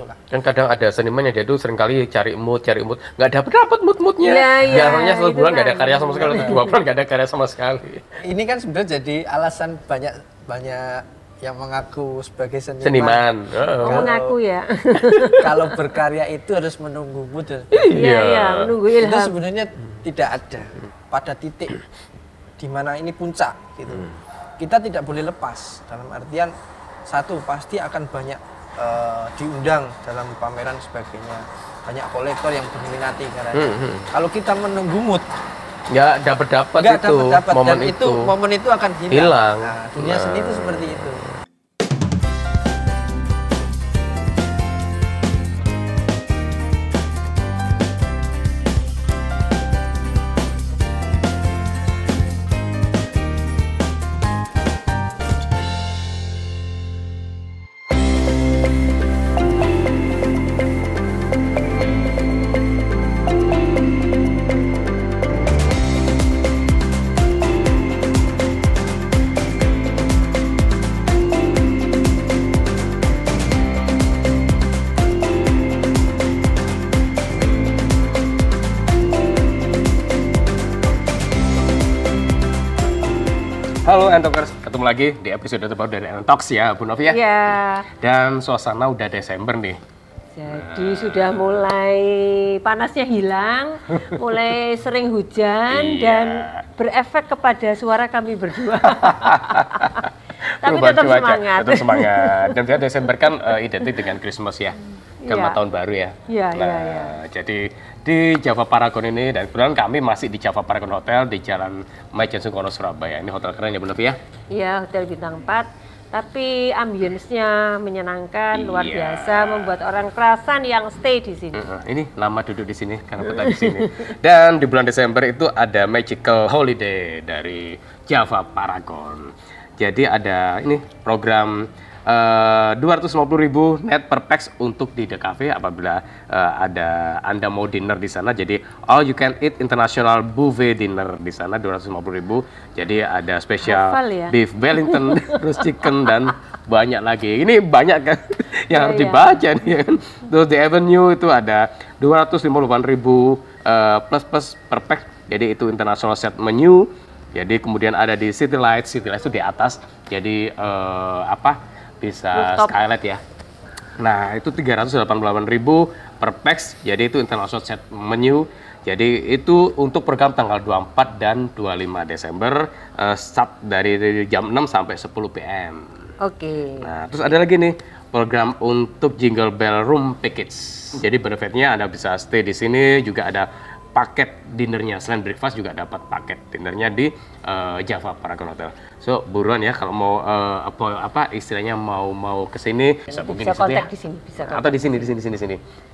lah. Kan kadang ada seniman yang dia tuh seringkali cari mood, nggak dapat moodnya. Biasanya satu bulan nggak ada karya sama sekali, atau 2 bulan nggak ada karya sama sekali. Ini kan sebenarnya jadi alasan banyak yang mengaku sebagai seniman. Mengaku ya. Kalau berkarya itu harus menunggu mood. Iya, menunggu ilham. Itu sebenarnya tidak ada pada titik di mana ini puncak gitu. Kita tidak boleh lepas, dalam artian satu pasti akan banyak diundang dalam pameran sebagainya, banyak kolektor yang berminati karena kalau kita menunggu mood nggak dapat momen itu akan hilang. Nah, dunia seni itu seperti itu. Halo Entokers, ketemu lagi di episode terbaru dari Entox ya, Bu Novi ya? Iya. Dan suasana udah Desember nih. Jadi sudah mulai panasnya hilang, mulai sering hujan dan berefek kepada suara kami berdua. Tapi tetap semangat. Tetap semangat. Dan Desember kan identik dengan Christmas ya, kan tahun baru ya. Iya, Jadi di Java Paragon ini, dan kebetulan kami masih di Java Paragon Hotel di Jalan Maijen Sungkono, Surabaya. Ini hotel keren ya Bu Novi ya? Iya, hotel bintang 4. Tapi ambience-nya menyenangkan, luar biasa, membuat orang kerasan yang stay di sini. Ini lama duduk di sini, karena betah di sini. Dan di bulan Desember itu ada Magical Holiday dari Java Paragon. Jadi ada ini program 250.000 net per pax untuk di The Cafe apabila Anda mau dinner di sana. Jadi all you can eat international buffet dinner di sana 250.000. Jadi ada spesial beef Wellington, roast chicken dan banyak lagi. Ini banyak kan yang harus dibaca nih kan. Terus di Avenue itu ada 258.000 plus per pax. Jadi itu international set menu. Jadi kemudian ada di City Lights itu di atas. Jadi bisa skylight ya. Nah, itu 388.000 per pax. Jadi itu international set menu. Jadi itu untuk program tanggal 24 dan 25 Desember start dari jam 6 sampai 10 PM. Oke. Nah, terus ada lagi nih program untuk Jingle Bell Room Package. Jadi benefitnya Anda bisa stay di sini, juga ada paket dinernya, selain breakfast juga dapat paket dinernya di Java Paragon Hotel. So buruan ya kalau mau istilahnya mau ke sini bisa kontak di sini, atau di sini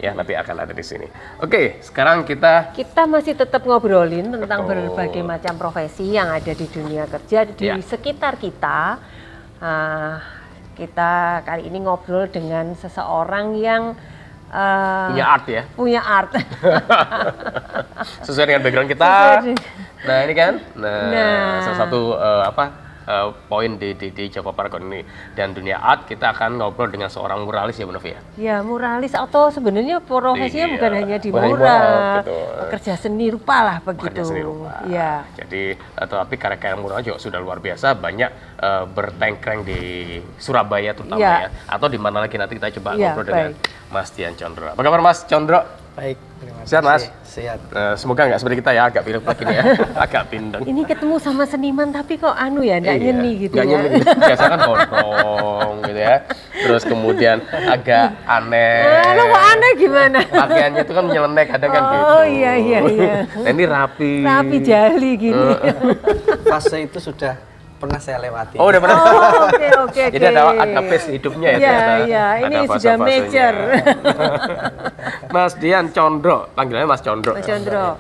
ya, nanti akan ada di sini. Oke, sekarang kita masih tetap ngobrolin tentang berbagai macam profesi yang ada di dunia kerja di sekitar kita. Kita kali ini ngobrol dengan seseorang yang punya art ya? Punya art. Sesuai dengan background kita. Nah ini kan, salah satu poin di Java Paragon ini. Dan dunia art kita akan ngobrol dengan seorang muralis ya Bu Novi ya? Ya muralis, atau sebenarnya profesinya bukan hanya di mural, kerja seni rupa lah begitu. Seni rupa. Ya. Jadi tapi karya-karya mural juga sudah luar biasa, banyak bertengkreng di Surabaya terutama ya. Atau di mana lagi nanti kita coba ngobrol dengan Mas Dian Condro. Apa kabar Mas Condro? Baik, terima kasih. Sehat Mas? Sehat. Semoga nggak seperti kita ya, agak pilek ini ya, agak pindeng. Ini ketemu sama seniman tapi kok nggak nyeni gitu ya? Nyeni. Biasa kan gondrong gitu ya, terus kemudian agak aneh. Lo kok aneh gimana? Pakaiannya itu kan menyeleneh kadang kan gitu. Oh iya. Nah, ini rapi jali gini. Fase itu sudah pernah saya lewati. Oh, udah pernah. Oke. Jadi ada pace hidupnya ya. Iya, ini sudah major. Mas Dian Condro, panggilannya Mas Condro.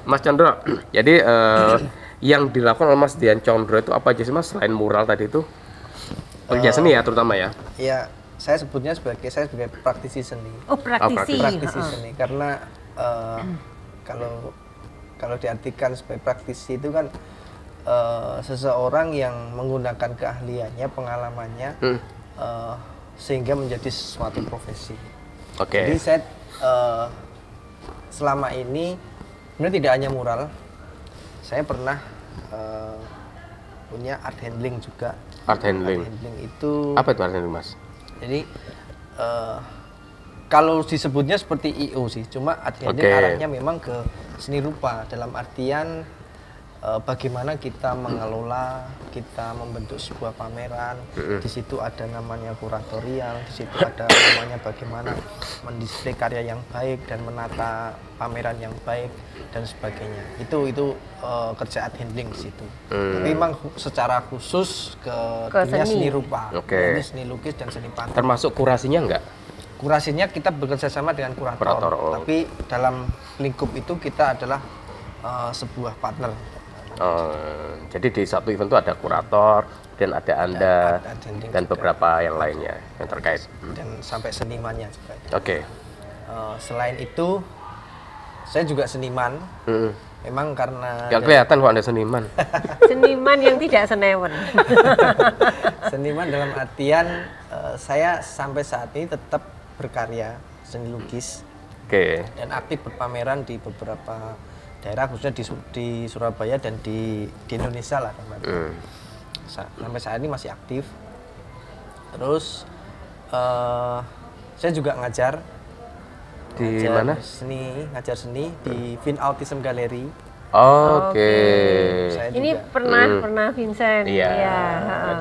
Mas Condro. Jadi yang dilakukan oleh Mas Dian Condro itu apa aja sih Mas selain mural tadi itu? Kerja seni ya terutama ya? Iya, saya sebutnya sebagai praktisi seni. Oh, praktisi seni karena kalau diartikan sebagai praktisi itu kan seseorang yang menggunakan keahliannya, pengalamannya sehingga menjadi suatu profesi. Oke. Jadi saya selama ini sebenarnya tidak hanya mural, saya pernah punya art handling juga. Art handling. Art handling itu Apa itu art handling, Mas? jadi kalau disebutnya seperti IO sih, cuma art handling Oke. arahnya memang ke seni rupa dalam artian bagaimana kita mengelola, kita membentuk sebuah pameran. Di situ ada namanya kuratorial, di situ ada namanya bagaimana mendisplay karya yang baik dan menata pameran yang baik dan sebagainya. Itu kerja art handling di situ. Tapi memang secara khusus ke dunia seni rupa, Oke. jadi seni lukis dan seni patung. Termasuk kurasinya enggak? Kurasinya kita bekerja sama dengan kurator, tapi dalam lingkup itu kita adalah sebuah partner. Jadi di satu event itu ada kurator, dan ada Anda, dan juga. beberapa yang lainnya yang terkait. Dan sampai senimannya juga. Oke. Selain itu, saya juga seniman. Memang karena Nggak kelihatan kok Anda seniman. Seniman yang tidak senewen. seniman dalam artian saya sampai saat ini tetap berkarya seni lukis. Oke. Dan aktif berpameran di beberapa daerah, khususnya di Surabaya dan di Indonesia lah. Sampai saat ini masih aktif. Terus saya juga ngajar mana? Ngajar seni di Vin Autism Gallery. Oke. Saya Ini juga, pernah Vincent. Iya.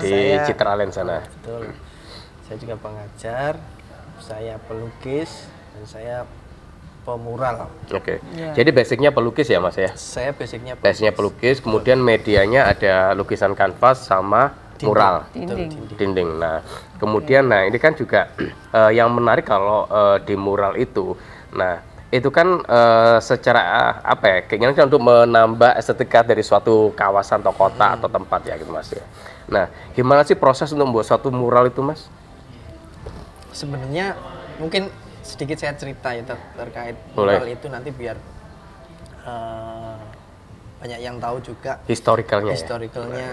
Di Saya- Citraland sana. betul. Saya juga pengajar, saya pelukis, dan saya pemural. Oke. Jadi basicnya pelukis ya, Mas ya? Saya basicnya Basicnya pelukis, kemudian medianya ada lukisan kanvas sama mural. Dinding. Nah, kemudian ini kan juga yang menarik kalau di mural itu. Nah, itu kan secara apa ya? Keinginan kan untuk menambah estetika dari suatu kawasan atau kota atau tempat ya gitu, Mas ya. Nah, gimana sih proses untuk membuat suatu mural itu, Mas? Sebenarnya mungkin sedikit saya cerita ya terkait Boleh. mural itu, nanti biar banyak yang tahu juga Historicalnya ya? historicalnya.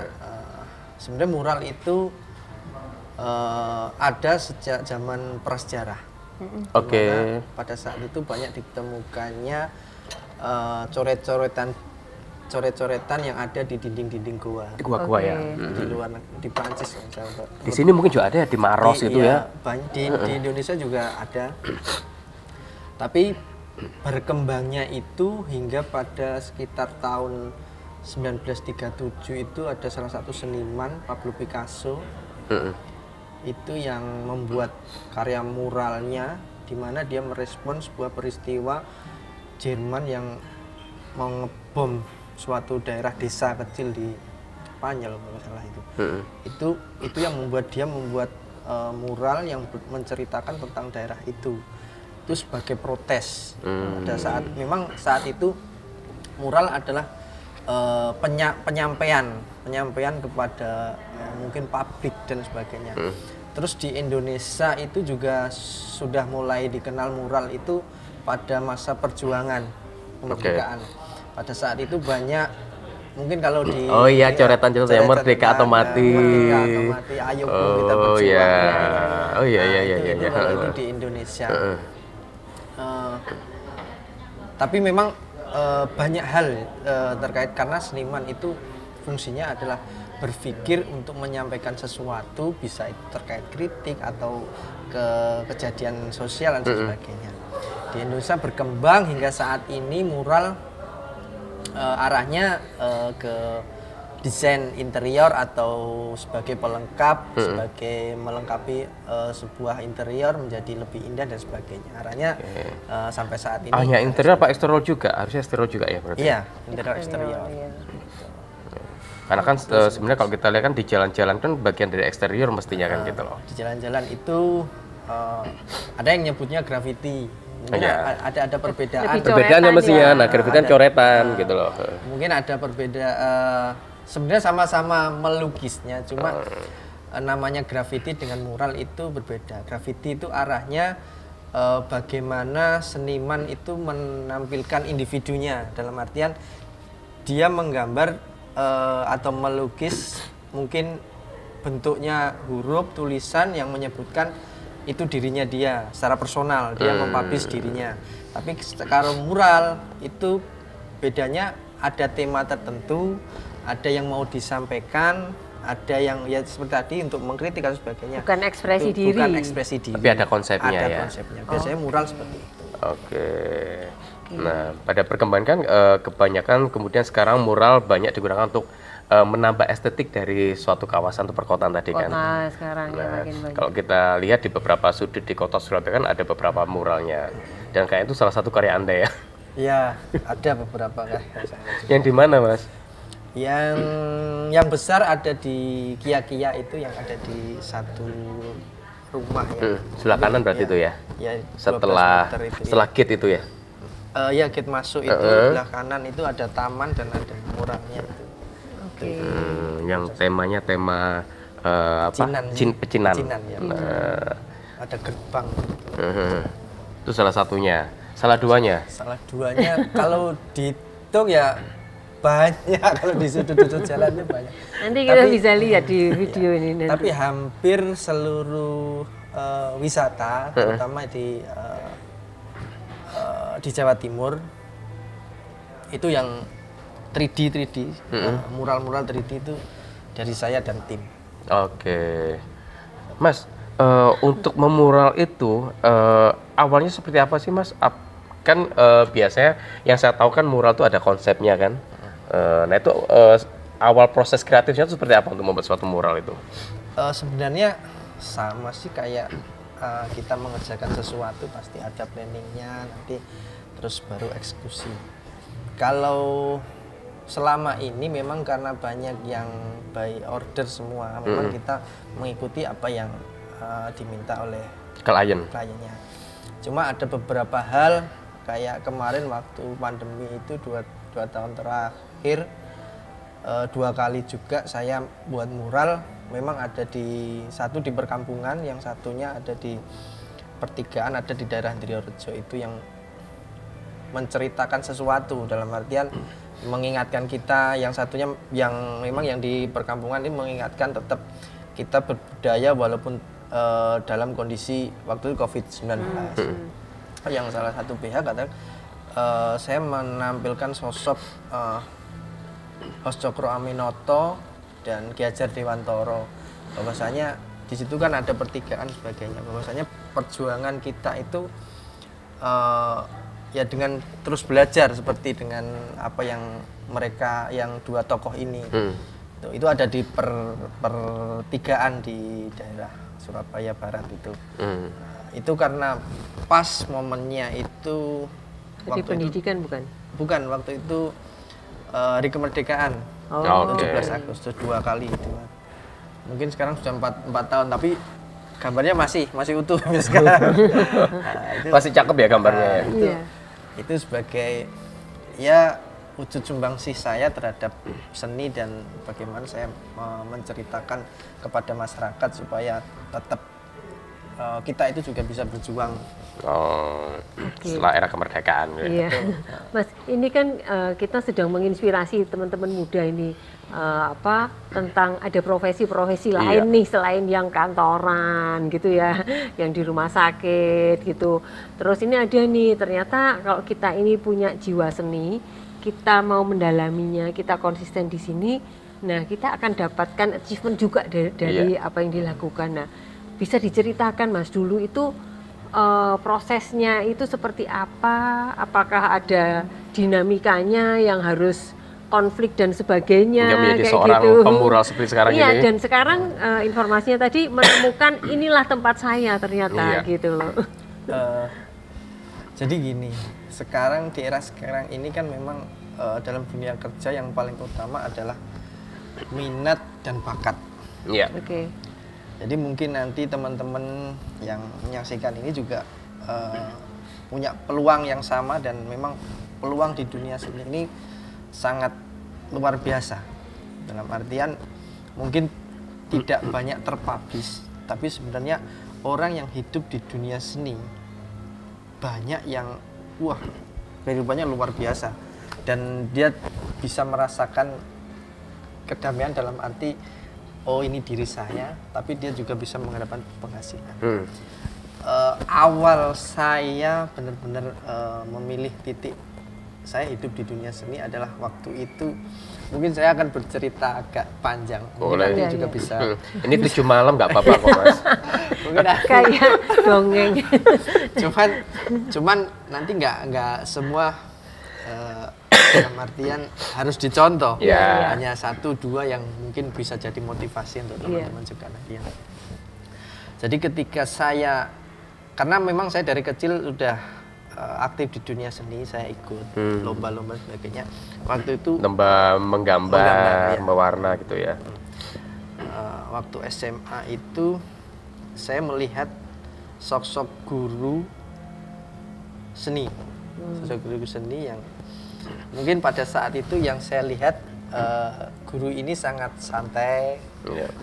Sebenarnya mural itu ada sejak zaman prasejarah. Oke. Dimana pada saat itu banyak ditemukannya coret-coretan yang ada di dinding-dinding goa. Di gua-gua ya. Di luar di Prancis misalnya. Di sini mungkin juga ada ya, di Maros itu ya. Banyak di Indonesia juga ada. Tapi berkembangnya itu hingga pada sekitar tahun 1937 itu ada salah satu seniman, Pablo Picasso. Itu yang membuat karya muralnya, di mana dia merespon sebuah peristiwa Jerman yang mau ngebom suatu daerah desa kecil di Spanyol kalau nggak salah itu. Itu yang membuat dia membuat mural yang menceritakan tentang daerah itu sebagai protes. Pada saat itu mural adalah penyampaian kepada mungkin publik dan sebagainya. Terus di Indonesia itu juga sudah mulai dikenal mural itu pada masa perjuangan kemerdekaan. Pada saat itu banyak, mungkin kalau di coretan yang merdeka atau mati. Merdeka atau mati, ayo kita berjuang. Itu di Indonesia. Tapi memang banyak hal terkait, karena seniman itu fungsinya adalah berpikir untuk menyampaikan sesuatu, bisa itu terkait kritik atau kejadian sosial dan sebagainya. Di Indonesia berkembang hingga saat ini mural arahnya ke desain interior atau sebagai pelengkap, sebagai melengkapi sebuah interior menjadi lebih indah dan sebagainya. Arahnya sampai saat ini. Hanya interior apa eksterior juga? Harusnya eksterior juga ya berarti? Iya, interior eksterior. Karena kan sebenarnya kalau kita lihat kan di jalan-jalan kan bagian dari eksterior mestinya kan gitu loh. Di jalan-jalan itu ada yang nyebutnya graffiti. Mungkin ada perbedaan. Perbedaannya mestinya, nah graffiti kan coretan gitu loh. Mungkin ada perbedaan. Sebenarnya sama-sama melukisnya, cuma namanya graffiti dengan mural itu berbeda. Graffiti itu arahnya bagaimana seniman itu menampilkan individunya, dalam artian dia menggambar atau melukis mungkin bentuknya huruf tulisan yang menyebutkan itu dirinya dia secara personal, dia mempublish dirinya. Tapi kalau mural itu bedanya ada tema tertentu, ada yang mau disampaikan, ada yang ya seperti tadi untuk mengkritik dan sebagainya. Bukan ekspresi diri. Bukan ekspresi diri. Tapi ada konsepnya ada ya. Konsepnya. Biasanya mural seperti itu. Oke. Nah, pada perkembangan kebanyakan kemudian sekarang mural banyak digunakan untuk menambah estetik dari suatu kawasan atau perkotaan tadi kan. Kota sekarang ya makin banyak. Kalau kita lihat di beberapa sudut di kota Surabaya kan ada beberapa muralnya. Dan kayak itu salah satu karya Anda ya. Iya, ada beberapa karya saya. Yang di mana, Mas? Yang besar ada di Kia-Kia itu yang ada di satu rumah ya. Sebelah kanan berarti itu ya. Ya, Setelah gate itu ya. Ya gate masuk itu sebelah kanan itu ada taman dan ada muralnya itu. Oke. Yang temanya tema Pecinan. pecinan. Ya. Ada gerbang. Itu salah satunya. Salah duanya. Salah duanya kalau dihitung ya banyak, kalau di sudut-sudut jalannya banyak. Nanti kita bisa lihat di video ini nanti. Tapi hampir seluruh wisata, terutama di Jawa Timur, itu yang 3D, mural-mural 3D itu dari saya dan tim. Oke, Mas, untuk memural itu awalnya seperti apa sih, Mas? Kan biasanya yang saya tahu kan mural itu ada konsepnya kan. Nah itu awal proses kreatifnya itu seperti apa untuk membuat suatu mural itu? Sebenarnya sama sih kayak kita mengerjakan sesuatu pasti ada planningnya nanti terus baru eksekusi. Kalau selama ini memang karena banyak yang by order semua, memang kita mengikuti apa yang diminta oleh kliennya. Cuma ada beberapa hal kayak kemarin waktu pandemi itu dua tahun terakhir 2 kali juga saya buat mural. Memang ada satu di perkampungan, yang satunya ada di pertigaan, ada di daerah Indriyorejo itu yang menceritakan sesuatu dalam artian mengingatkan kita, yang satunya yang memang yang di perkampungan ini mengingatkan tetap kita berbudaya walaupun dalam kondisi waktu itu COVID-19. Yang salah satu pihak kata saya menampilkan sosok Hos Cokro Aminoto dan Ki Hajar Dewantoro, bahwasanya di situ kan ada pertigaan sebagainya, bahwasanya perjuangan kita itu ya dengan terus belajar seperti dengan apa yang mereka yang 2 tokoh ini itu ada di pertigaan di daerah Surabaya Barat itu. Itu karena pas momennya itu jadi pendidikan itu, bukan waktu itu hari kemerdekaan 17 Agustus 2 kali itu. Mungkin sekarang sudah 4 tahun tapi gambarnya masih utuh sekarang. Masih cakep ya gambarnya ya. Itu sebagai ya wujud sumbangsih saya terhadap seni dan bagaimana saya menceritakan kepada masyarakat supaya tetap kita itu juga bisa berjuang. Setelah era kemerdekaan. Iya. Mas, ini kan kita sedang menginspirasi teman-teman muda ini tentang ada profesi-profesi lain nih selain yang kantoran gitu ya, yang di rumah sakit gitu. Terus ini ada nih ternyata kalau kita ini punya jiwa seni, kita mau mendalaminya, kita konsisten di sini, nah kita akan dapatkan achievement juga dari apa yang dilakukan. Nah, bisa diceritakan Mas dulu itu prosesnya itu seperti apa? Apakah ada dinamikanya yang harus konflik dan sebagainya menjadi kayak seorang gitu. Pemural seperti sekarang ini. Iya, dan sekarang informasinya tadi menemukan inilah tempat saya ternyata gitu loh. Jadi gini, sekarang di era sekarang ini kan memang dalam dunia kerja yang paling utama adalah minat dan bakat. Iya. Oke. Jadi mungkin nanti teman-teman yang menyaksikan ini juga punya peluang yang sama dan memang peluang di dunia seni ini sangat luar biasa. Dalam artian mungkin tidak banyak terpublish, tapi sebenarnya orang yang hidup di dunia seni banyak yang kehidupannya luar biasa dan dia bisa merasakan kedamaian dalam arti ini diri saya, tapi dia juga bisa mengharapkan penghasilan. awal saya benar-benar memilih titik saya hidup di dunia seni adalah waktu itu. Mungkin saya akan bercerita agak panjang. Boleh. Nanti juga bisa. Ini 7 malam nggak apa-apa kok Mas. Mungkin Kayak dongeng. cuman nanti nggak semua dalam artian harus dicontoh. Ya. Hanya 1, 2 yang mungkin bisa jadi motivasi untuk teman-teman juga nanti. Jadi ketika saya, karena memang saya dari kecil udah aktif di dunia seni, saya ikut lomba-lomba sebagainya. Waktu itu lomba menggambar, ya. mewarna gitu ya. Waktu SMA itu saya melihat sosok guru seni, sosok guru seni yang mungkin pada saat itu yang saya lihat guru ini sangat santai,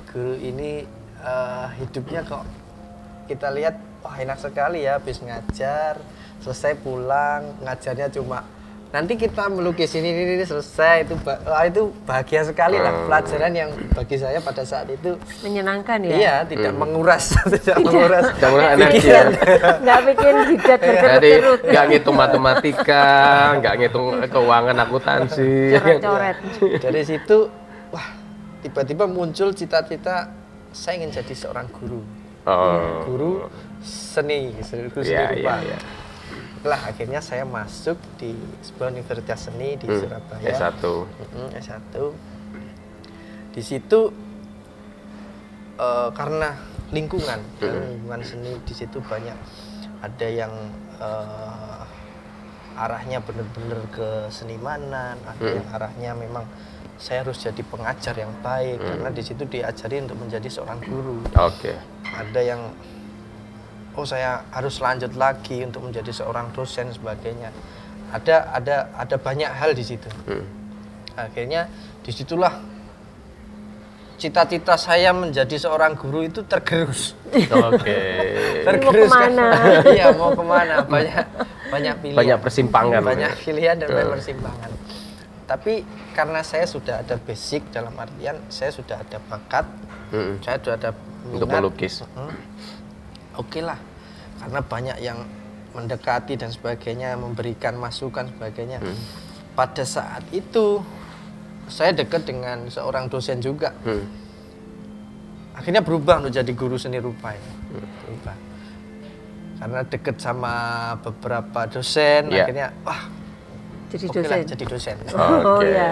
guru ini hidupnya kok kita lihat wah enak sekali ya, habis ngajar selesai pulang, ngajarnya cuma nanti kita melukis ini selesai, itu bahagia sekali lah, pelajaran yang bagi saya pada saat itu menyenangkan ya. Iya, tidak menguras tidak menguras energi ya. Nggak bikin jidat Jadi berkerut. nggak ngitung matematika, nggak ngitung keuangan akuntansi. Coret-coret. Dari situ wah tiba-tiba muncul cita-cita saya ingin jadi seorang guru. Guru seni rupa. Ya. Lah akhirnya saya masuk di sebuah universitas seni di Surabaya. S1. S1. Di situ karena lingkungan seni di situ banyak ada yang arahnya benar-benar ke senimanan, ada yang arahnya memang saya harus jadi pengajar yang baik karena di situ diajari untuk menjadi seorang guru. Oke. Ada yang saya harus lanjut lagi untuk menjadi seorang dosen sebagainya. Ada banyak hal di situ. Akhirnya disitulah cita-cita saya menjadi seorang guru itu tergerus. Oke. Tergerus Mau kemana? Iya, mau kemana? Banyak pilihan. Banyak persimpangan. Banyak pilihan dan banyak persimpangan. Tapi karena saya sudah ada basic, dalam artian saya sudah ada bakat, saya sudah ada minat untuk melukis. Oke lah, karena banyak yang mendekati dan sebagainya, memberikan masukan sebagainya. Pada saat itu saya dekat dengan seorang dosen juga. Akhirnya berubah untuk jadi guru seni rupa ya. Berubah. Karena dekat sama beberapa dosen, akhirnya jadi oke dosen. lah, jadi dosen. Oh ya.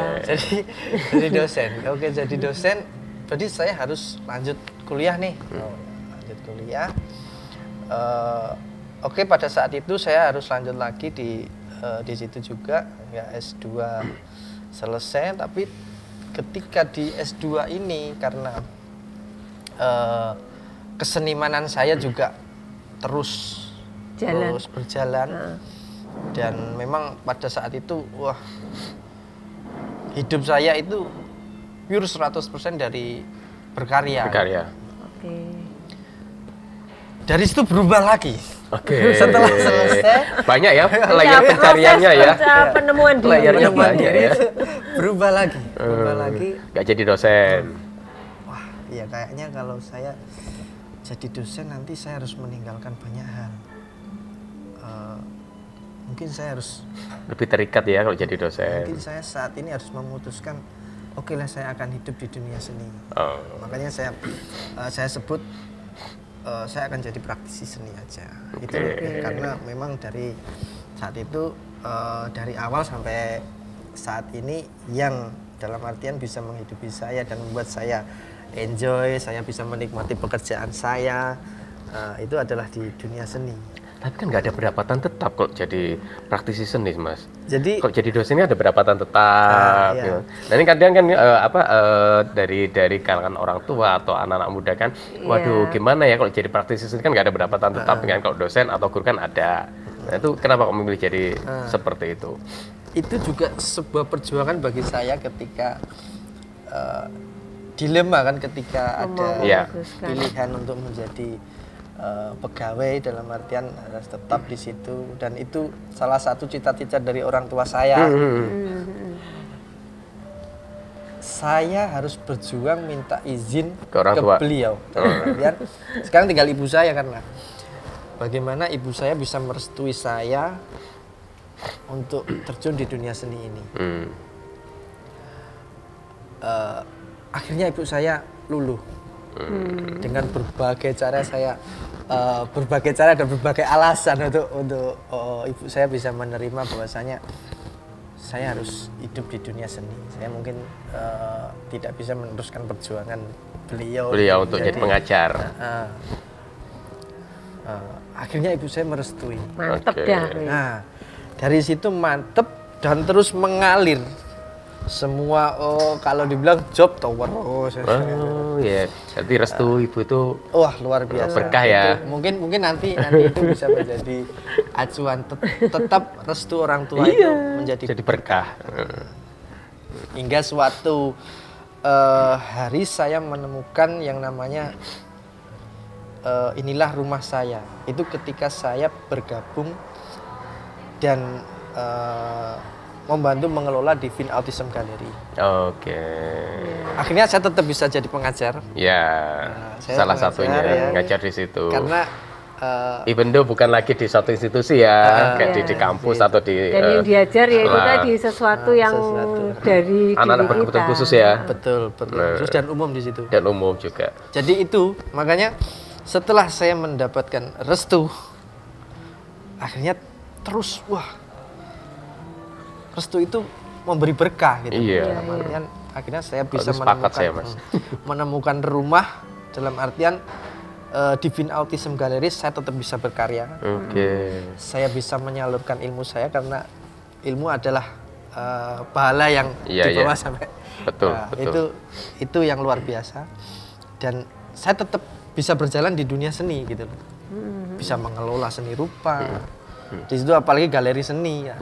jadi dosen. Oke, jadi dosen. Berarti saya harus lanjut kuliah nih. Lanjut kuliah. Oke, pada saat itu saya harus lanjut lagi di situ juga, ya S2 selesai. Tapi ketika di S2 ini karena kesenimanan saya juga terus berjalan dan memang pada saat itu wah hidup saya itu pure 100% dari berkarya. Oke. Dari situ berubah lagi. Oke. Setelah selesai banyak ya layar pencariannya ya. Penemuan diri. Layarnya banyak ya. Berubah lagi. Gak jadi dosen. Wah, iya kayaknya kalau saya jadi dosen nanti saya harus meninggalkan banyak hal. Mungkin saya harus Lebih terikat ya kalau jadi dosen. mungkin saya saat ini harus memutuskan oke lah saya akan hidup di dunia seni. Makanya saya sebut saya akan jadi praktisi seni aja. Itu karena memang dari saat itu dari awal sampai saat ini yang dalam artian bisa menghidupi saya dan membuat saya enjoy, saya bisa menikmati pekerjaan saya itu adalah di dunia seni. Tapi kan nggak ada pendapatan tetap kok jadi praktisi seni, Mas. Jadi kok jadi dosen ini ada pendapatan tetap. Iya. Gitu. Nah ini kadang kan dari kalangan orang tua atau anak-anak muda kan, waduh gimana ya kalau jadi praktisi seni kan nggak ada pendapatan tetap kan kalau dosen atau guru kan ada. Nah itu kenapa kok memilih jadi seperti itu? Itu juga sebuah perjuangan bagi saya ketika dilema kan ketika ada pilihan untuk menjadi pegawai dalam artian harus tetap di situ dan itu salah satu cita-cita dari orang tua saya. Saya harus berjuang minta izin ke beliau. Dalam artian sekarang tinggal ibu saya kan lah. bagaimana ibu saya bisa merestui saya untuk terjun di dunia seni ini. Akhirnya ibu saya luluh. Dengan berbagai cara berbagai cara dan berbagai alasan untuk ibu saya bisa menerima bahwasanya saya harus hidup di dunia seni. Saya mungkin tidak bisa meneruskan perjuangan beliau untuk jadi pengajar. Akhirnya ibu saya merestui. Mantep dah. Nah, dari situ mantep dan terus mengalir. Semua kalau dibilang job tower. Jadi restu ibu itu wah luar biasa. Berkah ya. Itu, mungkin nanti itu bisa menjadi acuan. Tetap restu orang tua itu menjadi jadi berkah. Hingga suatu hari saya menemukan yang namanya inilah rumah saya. Itu ketika saya bergabung dan membantu mengelola Divine Autism Gallery. Akhirnya saya tetap bisa jadi pengajar. Ya, salah satunya ngajar di situ. Karena even though bukan lagi di suatu institusi ya, kayak di kampus atau di dan yang diajar ya itu tadi sesuatu yang dari anak-anak berkebutuhan khusus ya. Betul. Terus dan umum di situ. Dan umum juga. Jadi itu makanya setelah saya mendapatkan restu, akhirnya terus restu itu memberi berkah gitu. Dalam akhirnya saya bisa menemukan rumah, dalam artian Divine Autism Gallery saya tetap bisa berkarya. Saya bisa menyalurkan ilmu saya karena ilmu adalah pahala yang dibawa sampai. Betul. Itu yang luar biasa. Dan saya tetap bisa berjalan di dunia seni gitu loh. Bisa mengelola seni rupa. Di situ apalagi galeri seni ya.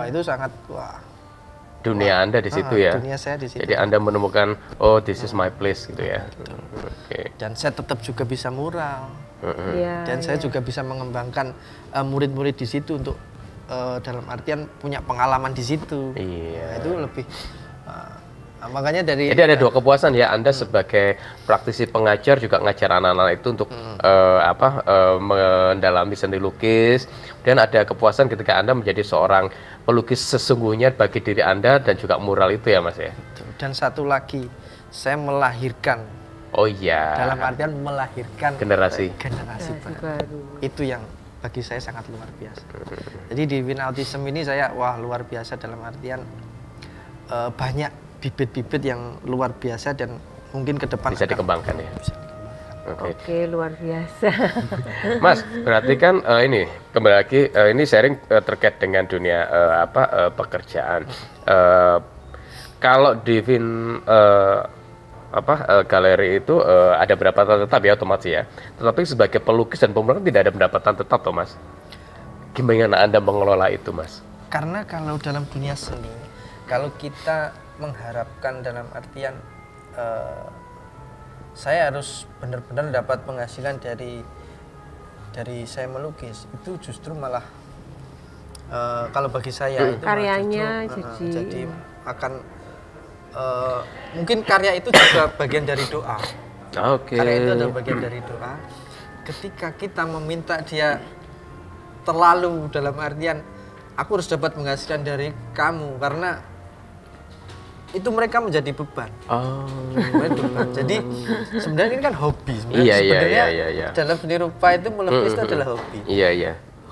Itu sangat dunia Anda di situ ya. Dunia saya di situ. Jadi Anda menemukan this is my place gitu ya. Dan saya tetap juga bisa mural. Dan saya juga bisa mengembangkan murid-murid di situ untuk dalam artian punya pengalaman di situ. Itu lebih makanya dari jadi ada dua kepuasan ya, Anda sebagai praktisi pengajar juga ngajar anak-anak itu untuk mendalami seni lukis, dan ada kepuasan ketika Anda menjadi seorang pelukis sesungguhnya bagi diri Anda dan juga mural itu ya Mas ya. Dan satu lagi, saya melahirkan dalam artian melahirkan generasi baru. Itu yang bagi saya sangat luar biasa. Jadi di Divine Autism ini saya luar biasa dalam artian banyak bibit-bibit yang luar biasa dan mungkin ke depan bisa dikembangkan ya. Oke, luar biasa. Mas, berarti kan ini kembali lagi ini sharing terkait dengan dunia pekerjaan. Kalau Divine galeri itu ada berapa tetap ya otomatis ya. Tetapi sebagai pelukis dan pemural tidak ada pendapatan tetap toh Mas. Gimana Anda mengelola itu Mas? Karena kalau dalam dunia seni, kalau kita mengharapkan dalam artian saya harus benar-benar dapat penghasilan dari saya melukis, itu justru malah kalau bagi saya itu karyanya jadi akan mungkin karya itu juga bagian dari doa. Karya itu adalah bagian dari doa. Ketika kita meminta dia terlalu dalam artian aku harus dapat penghasilan dari kamu karena itu mereka menjadi beban. Jadi sebenarnya ini kan hobi. Sebenarnya dalam seni rupa itu melukis itu adalah hobi.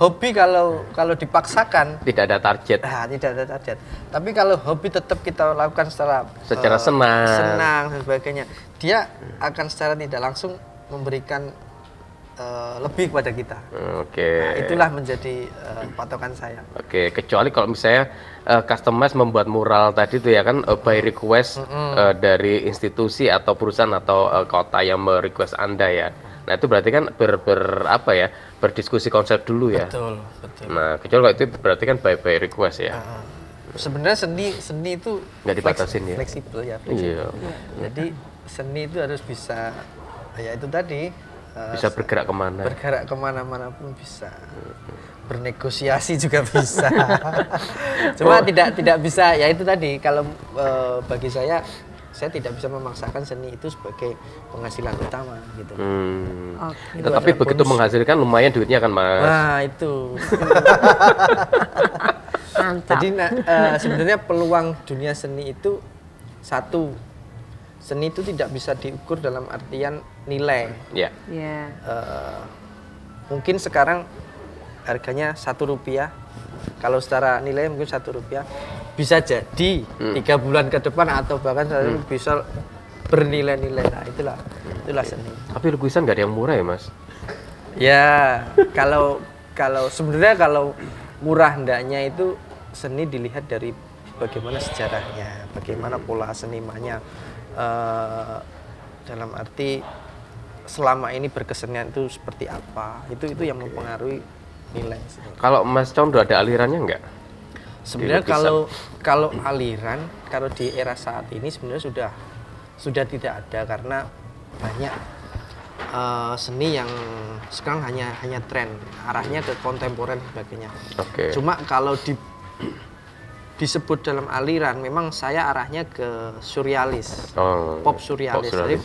Hobi kalau dipaksakan tidak ada target. Tidak ada target. Tapi kalau hobi tetap kita lakukan secara senang dan sebagainya, dia akan secara tidak langsung memberikan lebih kepada kita. Itulah menjadi patokan saya. Kecuali kalau misalnya customize membuat mural tadi itu ya kan by request dari institusi atau perusahaan atau kota yang merequest Anda ya. Nah itu berarti kan berdiskusi konsep dulu ya. Betul. Nah kecuali kalau itu berarti kan by request ya. Sebenarnya seni itu nggak dibatasin ya. Fleksibel ya. Jadi seni itu harus bisa ya itu tadi. Bisa bergerak kemana-mana pun bisa, bernegosiasi juga bisa. Cuma tidak bisa ya itu tadi kalau bagi saya saya tidak bisa memaksakan seni itu sebagai penghasilan utama gitu. Okay. Tapi begitu menghasilkan lumayan duitnya kan Mas. Nah itu. Mantap. Jadi sebenarnya peluang dunia seni itu satu, seni itu tidak bisa diukur dalam artian nilai. Ya. Ya. Mungkin sekarang harganya Rp1, kalau secara nilai mungkin Rp1, bisa jadi 3 bulan ke depan atau bahkan bisa bernilai-nilai. Nah itulah seni. Tapi lukisan nggak ada yang murah ya Mas? Ya kalau sebenarnya kalau murah hendaknya itu seni dilihat dari bagaimana sejarahnya, bagaimana pola senimannya, dalam arti selama ini berkesenian itu seperti apa, itu yang mempengaruhi nilai. Kalau Mas Condro ada alirannya nggak? Sebenarnya kalau aliran, kalau di era saat ini sebenarnya sudah tidak ada, karena banyak seni yang sekarang hanya tren, arahnya ke kontemporer sebagainya. Oke. Cuma kalau disebut dalam aliran, memang saya arahnya ke surrealis, pop surrealis. Jadi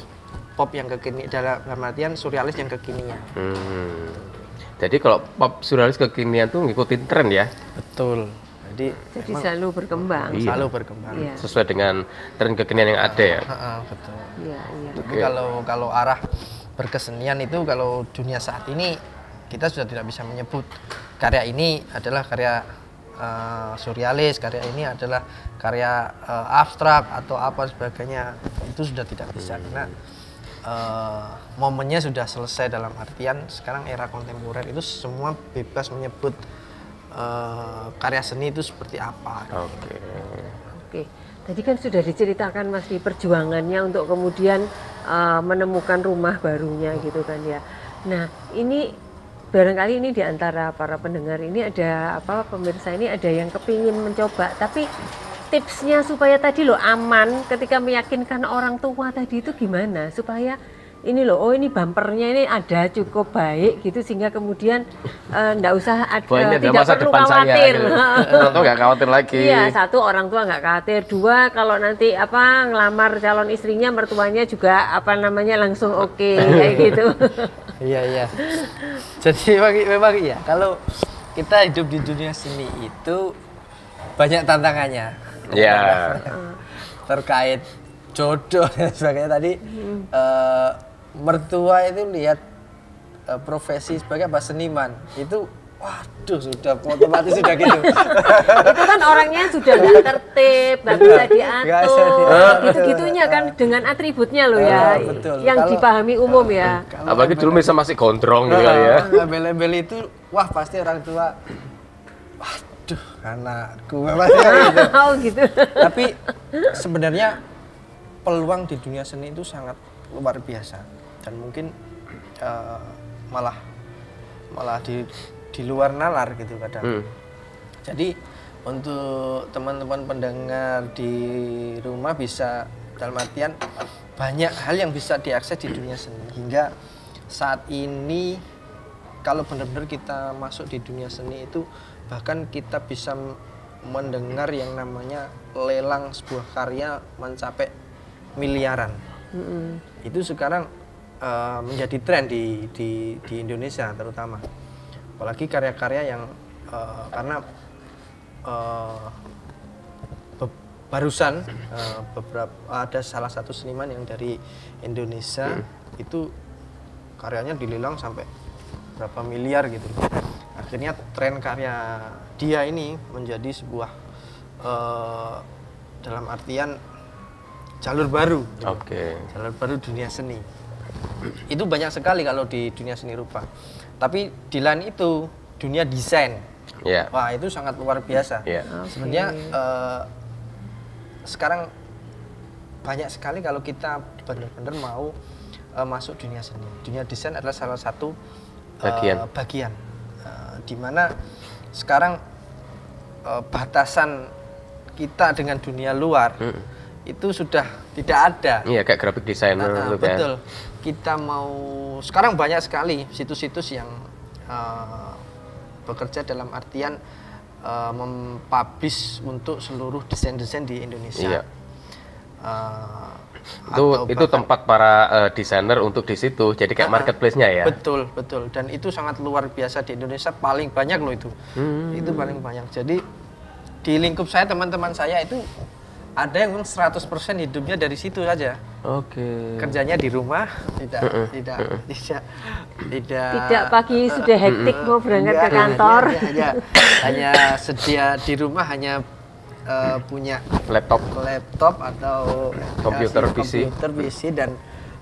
pop yang kekinian, dalam artian surrealis yang kekinian. Jadi kalau pop surrealis kekinian tuh ngikutin tren ya? Betul. Jadi selalu berkembang. Selalu berkembang. Iya. Sesuai dengan tren kekinian yang ada ya? Betul. Iya, iya. Tapi kalau arah berkesenian itu, kalau dunia saat ini kita sudah tidak bisa menyebut karya ini adalah karya surrealis, karya ini adalah karya abstrak atau apa sebagainya. Itu sudah tidak bisa, karena momennya sudah selesai, dalam artian sekarang era kontemporer itu semua bebas menyebut karya seni itu seperti apa. Oke. Tadi kan sudah diceritakan Mas di perjuangannya untuk kemudian menemukan rumah barunya gitu kan ya. Nah ini barangkali ini di antara para pendengar ini ada pemirsa ini ada yang kepingin mencoba, tapi tipsnya supaya tadi loh aman ketika meyakinkan orang tua tadi itu gimana supaya ini loh, ini bumpernya ini ada cukup baik gitu sehingga kemudian enggak usah ada, tidak perlu khawatir. Atau nggak khawatir lagi. Iya, satu orang tua nggak khawatir, dua kalau nanti ngelamar calon istrinya mertuanya juga langsung oke, kayak gitu. Iya. Jadi memang iya, kalau kita hidup di dunia seni itu banyak tantangannya. Ya. Terkait jodoh dan sebagainya tadi. Mertua itu lihat profesi sebagai seniman itu, waduh sudah otomatis sudah gitu. Itu kan orangnya sudah nggak tertib, nggak bisa diatur, gitu-gitunya kan dengan atributnya loh ya, betul. yang dipahami umum ya. Apalagi dulu masih gondrong gitu kali ya. Embel-embel itu, wah pasti orang tua, waduh anakku memang gitu. Oh gitu. Tapi sebenarnya peluang di dunia seni itu sangat luar biasa, dan mungkin malah di luar nalar gitu kadang. Jadi untuk teman-teman pendengar di rumah bisa, dalam artian banyak hal yang bisa diakses di dunia seni, hingga saat ini kalau benar-benar kita masuk di dunia seni itu bahkan kita bisa mendengar yang namanya lelang sebuah karya mencapai miliaran. Itu sekarang menjadi tren di Indonesia terutama, apalagi karya-karya yang karena barusan ada salah satu seniman yang dari Indonesia itu karyanya dilelang sampai berapa miliar gitu. Akhirnya tren karya dia ini menjadi sebuah dalam artian jalur baru. Jalur baru dunia seni. Itu banyak sekali kalau di dunia seni rupa. Tapi di lain itu dunia desain. Wah, itu sangat luar biasa. Sebenarnya sekarang banyak sekali kalau kita benar-benar mau masuk dunia seni. Dunia desain adalah salah satu bagian di mana sekarang batasan kita dengan dunia luar itu sudah tidak ada. Iya, kayak graphic designer. Betul. Kita mau, sekarang banyak sekali situs-situs yang bekerja dalam artian mempublish untuk seluruh desain-desain di Indonesia. Itu tempat para desainer untuk di situ, jadi kayak marketplace-nya ya. Betul, dan itu sangat luar biasa di Indonesia, paling banyak loh itu. Itu paling banyak. Jadi di lingkup saya, teman-teman saya itu ada yang 100% hidupnya dari situ saja. Oke. Kerjanya di rumah, tidak pagi sudah hektik mau berangkat ke kantor. Hanya sedia di rumah, hanya punya laptop atau komputer PC dan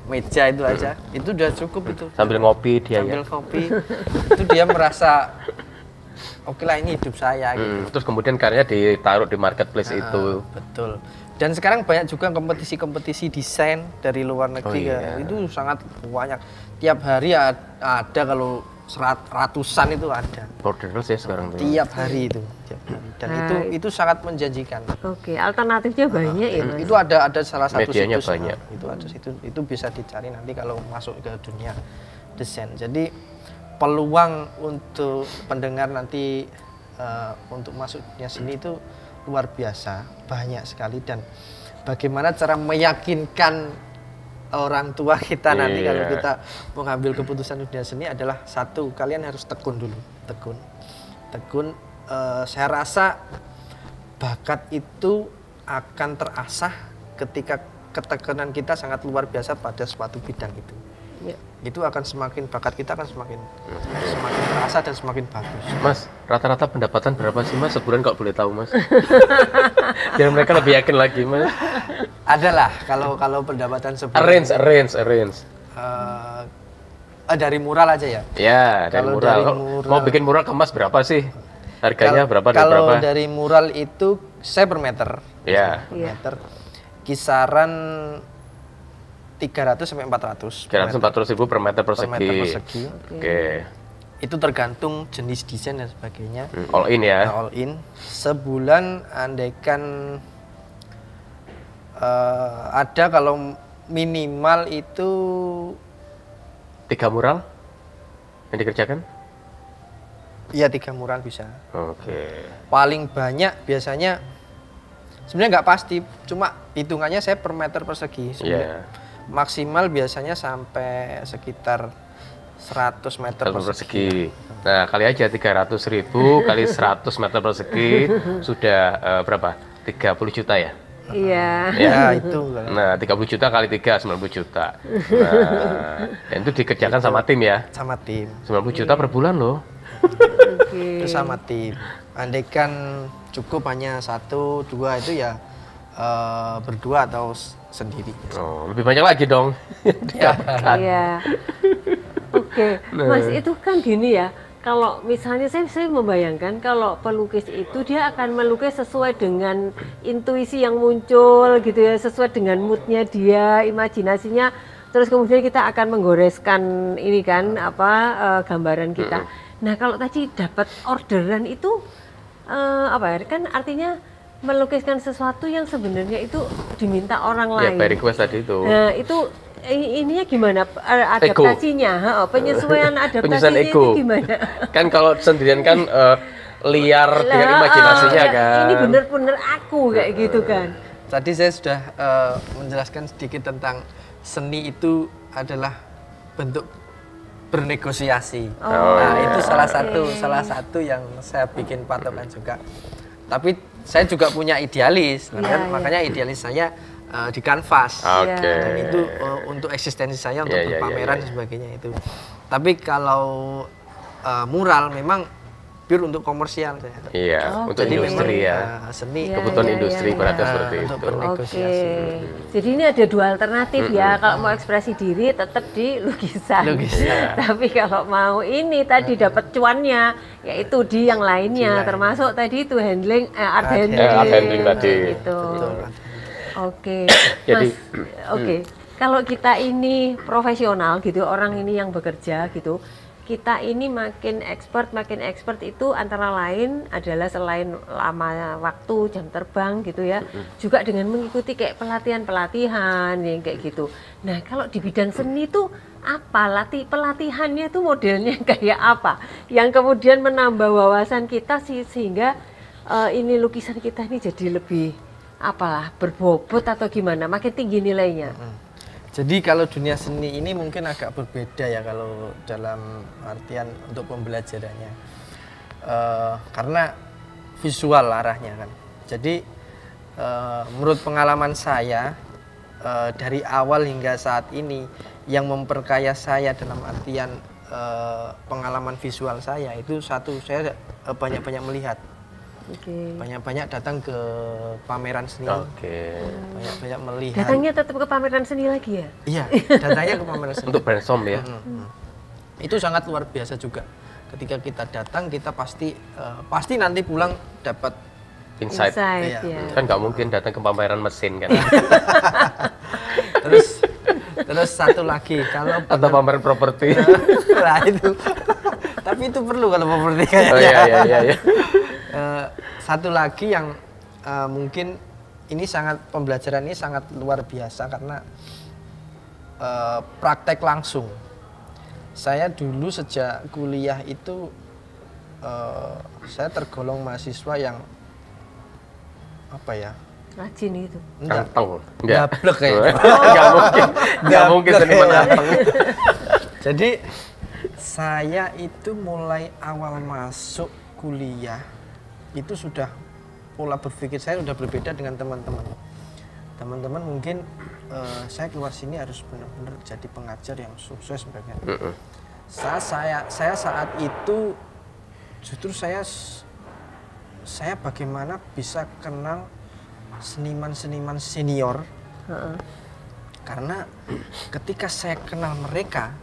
meja itu aja. Itu udah cukup itu. Sambil ngopi dia sambil ngopi. Itu dia merasa oke lah, ini hidup saya gitu. Terus kemudian karyanya ditaruh di marketplace itu. Betul. Dan sekarang banyak juga kompetisi-kompetisi desain dari luar negeri kan. Itu sangat banyak. Tiap hari ada, kalau ratusan itu ada. Borderless ya sekarang tuh. Tiap hari itu. Dan itu sangat menjanjikan. Oke, alternatifnya banyak ya, Mas. Itu ada salah satu medianya situs. Banyak. Itu bisa dicari nanti kalau masuk ke dunia desain. Jadi peluang untuk pendengar nanti untuk masuk dunia seni itu luar biasa, banyak sekali. Dan bagaimana cara meyakinkan orang tua kita nanti kalau kita mengambil keputusan dunia seni adalah satu, kalian harus tekun dulu, tekun. Saya rasa bakat itu akan terasah ketika ketekunan kita sangat luar biasa pada suatu bidang itu. Ya. Itu akan bakat kita akan semakin terasa dan semakin bagus. Mas, rata-rata pendapatan berapa sih Mas sebulan kalau boleh tahu Mas? Biar mereka lebih yakin lagi Mas. Adalah kalau pendapatan sebulan. Arrange. Dari mural aja ya? Ya, dari mural. Mau bikin mural ke Mas berapa sih? Harganya berapa? Kalau dari mural itu saya per meter. Ya. Meter. Kisaran 300 sampai 400. 400 ribu per meter persegi. Oke. Itu tergantung jenis desain dan sebagainya. All in ya? All in. Sebulan andaikan ada kalau minimal itu 3 mural yang dikerjakan? Iya, 3 mural bisa. Oke. Paling banyak biasanya sebenarnya nggak pasti, cuma hitungannya saya per meter persegi. Maksimal biasanya sampai sekitar 100 meter persegi. Nah, kali aja 300 ribu kali 100 meter persegi sudah berapa? 30 juta ya? Iya. Ya, itu. Nah, 30 juta kali 3, 90 juta. Nah, dan itu dikerjakan sama tim ya? Sama tim. 90 juta per bulan loh. Itu sama tim. Andaikan cukup hanya 1, 2 itu ya berdua atau sendiri. Oh, lebih banyak lagi dong. Iya. Oke, Mas, itu kan gini ya. Kalau misalnya saya membayangkan kalau pelukis itu dia akan melukis sesuai dengan intuisi yang muncul gitu ya, sesuai dengan moodnya dia, imajinasinya. Terus kemudian kita akan menggoreskan ini kan gambaran kita. Nah, kalau tadi dapat orderan itu kan artinya melukiskan sesuatu yang sebenarnya itu diminta orang lain. Ya, by request tadi itu. Nah, itu ininya gimana adaptasinya? Penyesuaian adaptasinya itu gimana? Kan kalau sendirian kan liar dengan imajinasinya kan. Ini bener-bener aku kayak gitu kan. Tadi saya sudah menjelaskan sedikit tentang seni itu adalah bentuk bernegosiasi. Itu salah satu yang saya bikin patokan juga. Tapi saya juga punya idealis, makanya idealis saya di kanvas. Dan itu untuk eksistensi saya, untuk berpameran dan sebagainya itu. Tapi kalau mural memang pure untuk komersial saya. Iya, untuk industri ya. Seni kebutuhan industri berarti seperti itu. Bernegosiasi. Jadi ini ada dua alternatif ya. Kalau mau ekspresi diri tetap di lukisan. Tapi kalau mau ini tadi dapat cuannya, yaitu di yang lainnya, termasuk tadi itu handling, art handling tadi. Gitu. Oke. Jadi kalau kita ini profesional gitu, orang ini yang bekerja gitu, kita ini makin expert itu antara lain adalah selain lama waktu, jam terbang gitu ya, juga dengan mengikuti kayak pelatihan yang kayak gitu. Nah, kalau di bidang seni itu apa pelatihannya itu modelnya kayak apa yang kemudian menambah wawasan kita sehingga ini lukisan kita ini jadi lebih apalah berbobot atau gimana, makin tinggi nilainya. Jadi kalau dunia seni ini mungkin agak berbeda ya kalau dalam artian untuk pembelajarannya, karena visual arahnya kan. Jadi menurut pengalaman saya dari awal hingga saat ini yang memperkaya saya dalam artian pengalaman visual saya itu satu, saya banyak-banyak melihat. Banyak-banyak datang ke pameran seni. Banyak-banyak melihat. Datangnya tetap ke pameran seni lagi ya? Iya, datangnya ke pameran seni. Untuk brainstorm ya. Itu sangat luar biasa juga. Ketika kita datang, kita pasti nanti pulang dapat Insight. Ya. Kan nggak mungkin datang ke pameran mesin kan. terus satu lagi kalau atau pameran properti. Nah itu. Tapi itu perlu kalau properti kayaknya. Oh iya. Satu lagi yang mungkin ini pembelajaran ini sangat luar biasa karena praktek langsung. Saya dulu sejak kuliah itu saya tergolong mahasiswa yang apa ya? Rajin itu. Ganteng. Gablek kayaknya. Nggak mungkin seniman ganteng. Jadi saya itu mulai awal masuk kuliah itu sudah pola berpikir saya sudah berbeda dengan teman-teman. Teman-teman mungkin saya keluar sini harus benar-benar jadi pengajar yang sukses sebagainya. Saya saat itu justru saya bagaimana bisa kenal seniman-seniman senior. Karena ketika saya kenal mereka,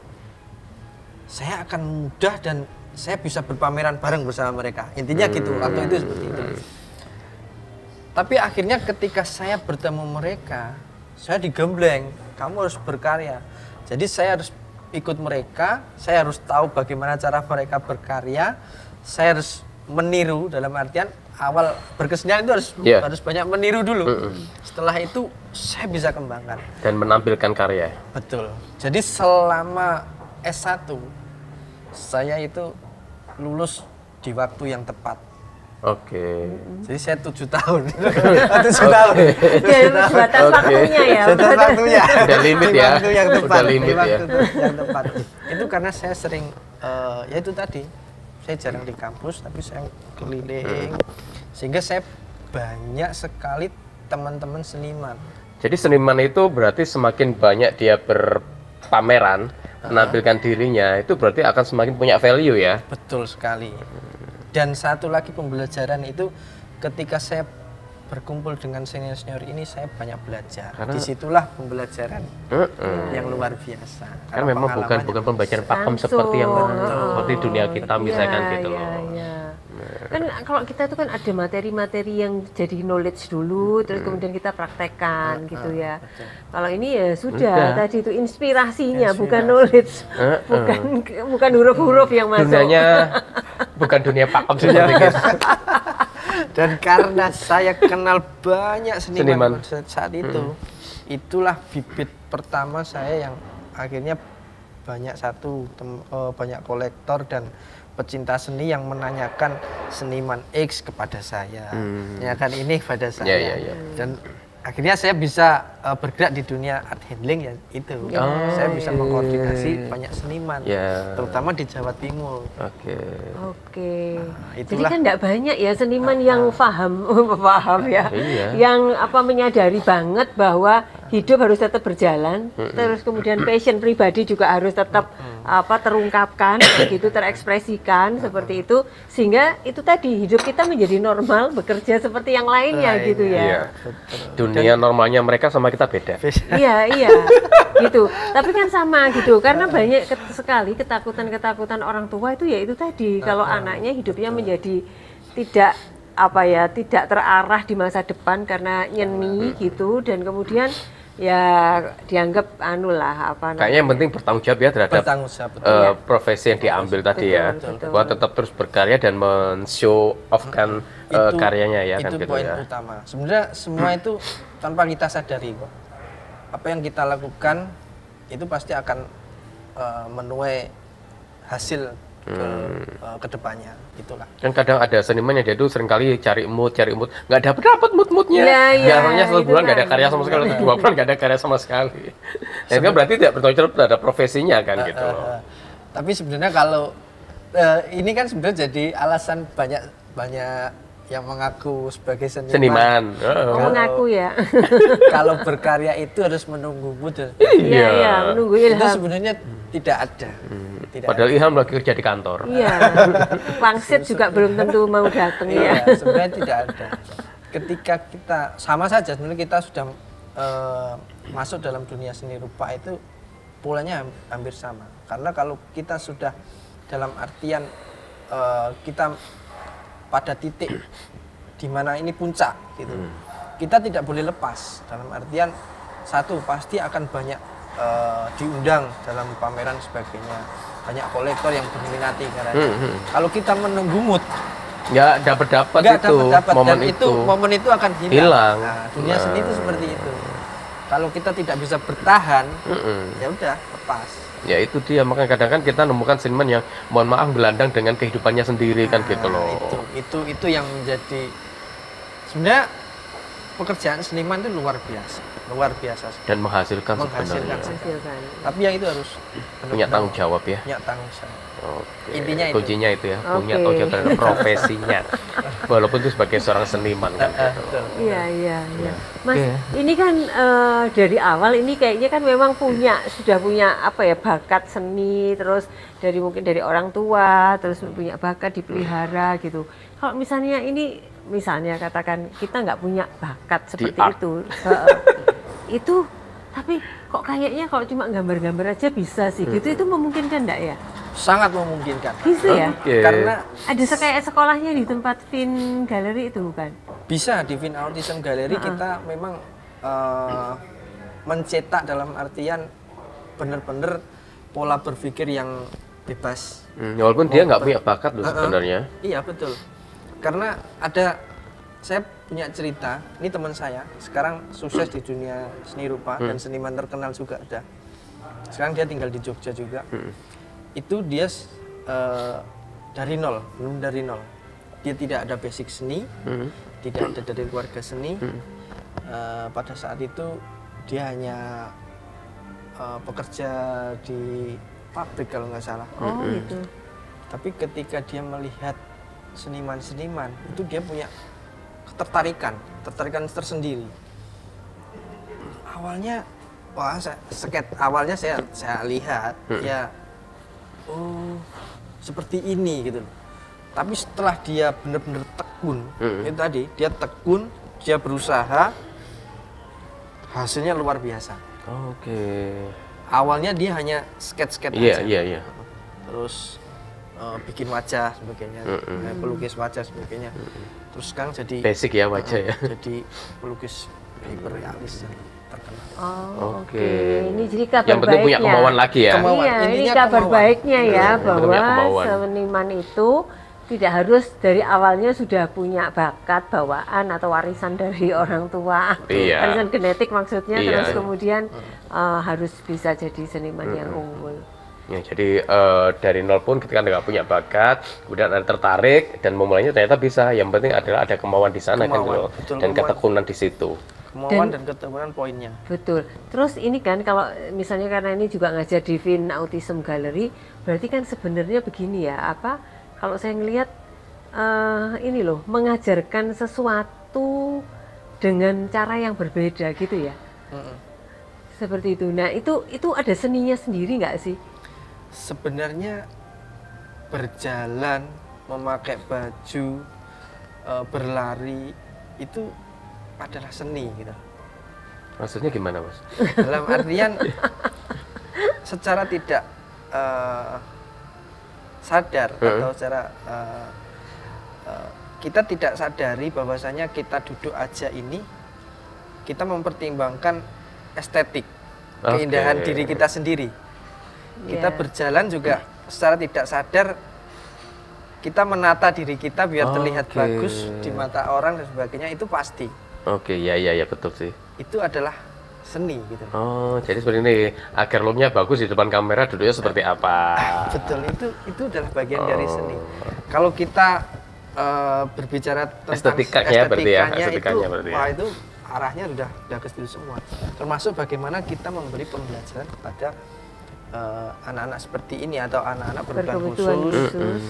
saya akan mudah dan saya bisa berpameran bareng bersama mereka. Intinya gitu, waktu itu seperti itu. Tapi akhirnya ketika saya bertemu mereka, saya digembleng, kamu harus berkarya. Jadi saya harus ikut mereka, saya harus tahu bagaimana cara mereka berkarya, saya harus meniru dalam artian awal berkesenian itu harus banyak meniru dulu. Setelah itu saya bisa kembangkan. Dan menampilkan karya. Betul. Jadi selama S1, saya itu lulus di waktu yang tepat. Jadi saya 7 tahun. 7 tahun. Batas waktunya ya. Batas waktunya. Udah limit ya. Waktu yang tepat. Udah limit ya. Yang tepat. Itu karena saya sering, ya itu tadi, saya jarang di kampus, tapi saya keliling. Sehingga saya banyak sekali teman-teman seniman. Jadi seniman itu berarti semakin banyak dia berpameran, menampilkan dirinya, itu berarti akan semakin punya value ya? Betul sekali. Dan satu lagi pembelajaran itu ketika saya berkumpul dengan senior-senior ini, saya banyak belajar. Disitulah pembelajaran yang luar biasa. Karena memang bukan pembelajaran pakem seperti yang seperti dunia kita misalkan gitu loh. Kan kalau kita itu kan ada materi-materi yang jadi knowledge dulu, terus kemudian kita praktekkan gitu ya. Kalau ini ya sudah tadi itu inspirasinya, bukan knowledge, bukan huruf-huruf yang masuk. Dunianya bukan dunia pakem seperti itu. Dan karena saya kenal banyak seniman saat itu, itulah bibit pertama saya yang akhirnya banyak kolektor dan pecinta seni yang menanyakan seniman X kepada saya, menanyakan ini kepada saya. Dan akhirnya saya bisa bergerak di dunia art handling ya itu. Saya bisa mengkoordinasi banyak seniman, terutama di Jawa Timur. Jadi kan tidak banyak ya seniman yang paham ya, yang menyadari banget bahwa hidup harus tetap berjalan, terus kemudian passion pribadi juga harus tetap terungkapkan, gitu, terekspresikan seperti itu, sehingga itu tadi hidup kita menjadi normal, bekerja seperti yang lainnya gitu ya. Dunia normalnya mereka sama kita beda. Iya, gitu. Tapi kan sama gitu, karena banyak sekali ketakutan orang tua itu ya itu tadi, kalau anaknya hidupnya menjadi tidak terarah di masa depan karena nyeni gitu, dan kemudian ya dianggap kayaknya yang penting bertanggung jawab ya terhadap profesi yang diambil tadi ya, bahwa tetap terus berkarya dan men-show off-kan karyanya ya, kan gitu ya. Itu poin utama. Sebenarnya semua itu tanpa kita sadari kok. Apa yang kita lakukan itu pasti akan menuai hasil ke depannya, itulah. Kan kadang ada seniman yang dia tuh seringkali cari mood, nggak dapat moodnya. Biasanya satu bulan nggak ada karya sama sekali, atau 2 bulan nggak ada karya sama sekali. Dan kan berarti tidak bertanggung jawab terhadap profesinya kan gitu loh. Tapi sebenarnya kalau ini kan sebenarnya jadi alasan banyak yang mengaku sebagai seniman. Mengaku ya. Kalau berkarya itu harus menunggu mood. Iya, menunggu ilham. Itu sebenarnya tidak ada. Padahal Ilham lagi kerja di kantor. Iya. Pangsit juga belum tentu mau datang ya. Sebenarnya tidak ada. Ketika kita sama saja sebenarnya kita sudah masuk dalam dunia seni rupa itu polanya hampir sama. Karena kalau kita sudah dalam artian kita pada titik di mana ini puncak gitu. Kita tidak boleh lepas dalam artian satu pasti akan banyak diundang dalam pameran sebagainya. Banyak kolektor yang diminati karena kalau kita menunggu mood nggak dapat itu momen itu akan hilang. Nah, dunia seni itu seperti itu. Kalau kita tidak bisa bertahan, ya udah lepas. Ya itu dia, makanya kadang kan kita nemukan seniman yang mohon maaf gelandang dengan kehidupannya sendiri kan gitu loh. Itu yang menjadi sebenarnya pekerjaan seniman itu luar biasa dan menghasilkan sebenarnya. Tapi ya itu harus punya tanggung jawab ya. Punya tanggung jawab. Oke. Intinya itu. Kuncinya itu ya, punya tanggung jawab terhadap profesinya. Walaupun itu sebagai seorang seniman kan gitu. Iya. Mas, ini kan dari awal ini kayaknya kan memang sudah punya apa ya, bakat seni, terus mungkin dari orang tua, terus punya bakat dipelihara gitu. Kalau misalnya katakan kita nggak punya bakat seperti itu, tapi kok kayaknya kalau cuma gambar-gambar aja bisa sih gitu, itu memungkinkan enggak ya? Sangat memungkinkan. Bisa ya? Karena ada kayak sekolahnya di tempat Vin Gallery itu bukan? Bisa di Vin Autism Gallery kita memang mencetak dalam artian benar-benar pola berpikir yang bebas. Walaupun dia nggak punya bakat loh sebenarnya. Iya betul. Karena saya punya cerita, ini teman saya, sekarang sukses di dunia seni rupa dan seniman terkenal juga ada. Sekarang dia tinggal di Jogja juga. Itu dia dari nol, belum dari nol. Dia tidak ada basic seni, tidak ada dari keluarga seni. Pada saat itu dia hanya bekerja di pabrik kalau nggak salah. Oh gitu. Tapi ketika dia melihat seniman-seniman, itu dia punya ketertarikan tersendiri. Awalnya, awalnya saya lihat, ya, oh seperti ini gitu. Tapi setelah dia benar-benar tekun, itu tadi dia tekun, dia berusaha, hasilnya luar biasa. Oke. Awalnya dia hanya sketch-sketch aja. Iya. Terus bikin wajah sebagainya, pelukis wajah sebagainya. Terus sekarang jadi basic ya wajah ya. Jadi pelukis hiperrealis yang terkenal. Oke. Ini jadi kabar yang penting punya baiknya. kemauan lagi ya. Iya, ini kabar baiknya ya, bahwa seniman itu tidak harus dari awalnya sudah punya bakat bawaan atau warisan dari orang tua, warisan genetik maksudnya, terus kemudian harus bisa jadi seniman yang unggul. Ya, jadi dari nol pun ketika Anda nggak punya bakat, kemudian Anda tertarik dan memulainya ternyata bisa. Yang penting adalah ada kemauan di sana kan loh, dan ketekunan di situ. Kemauan dan ketekunan poinnya. Betul. Terus ini kan kalau misalnya karena ini juga ngajar di Vin Autism Gallery, berarti kan sebenarnya begini ya, kalau saya ngelihat ini loh, mengajarkan sesuatu dengan cara yang berbeda gitu ya. Seperti itu. Nah, itu ada seninya sendiri nggak sih? Sebenarnya berjalan, memakai baju, berlari itu adalah seni gitu. Maksudnya gimana, Mas? Dalam artian secara tidak sadar atau secara kita tidak sadari bahwasanya kita duduk aja ini kita mempertimbangkan estetik, keindahan diri kita sendiri. Kita berjalan juga secara tidak sadar kita menata diri kita biar terlihat bagus di mata orang dan sebagainya, itu pasti. Iya betul sih. Itu adalah seni gitu. Oh, jadi seperti ini, agar looknya bagus di depan kamera, duduknya seperti apa? Betul, itu adalah bagian dari seni. Kalau kita berbicara tentang estetikanya berarti ya, estetikanya berarti ya. wah itu arahnya udah ke situ semua. Termasuk bagaimana kita memberi pembelajaran kepada anak-anak seperti ini atau anak-anak berkebutuhan khusus.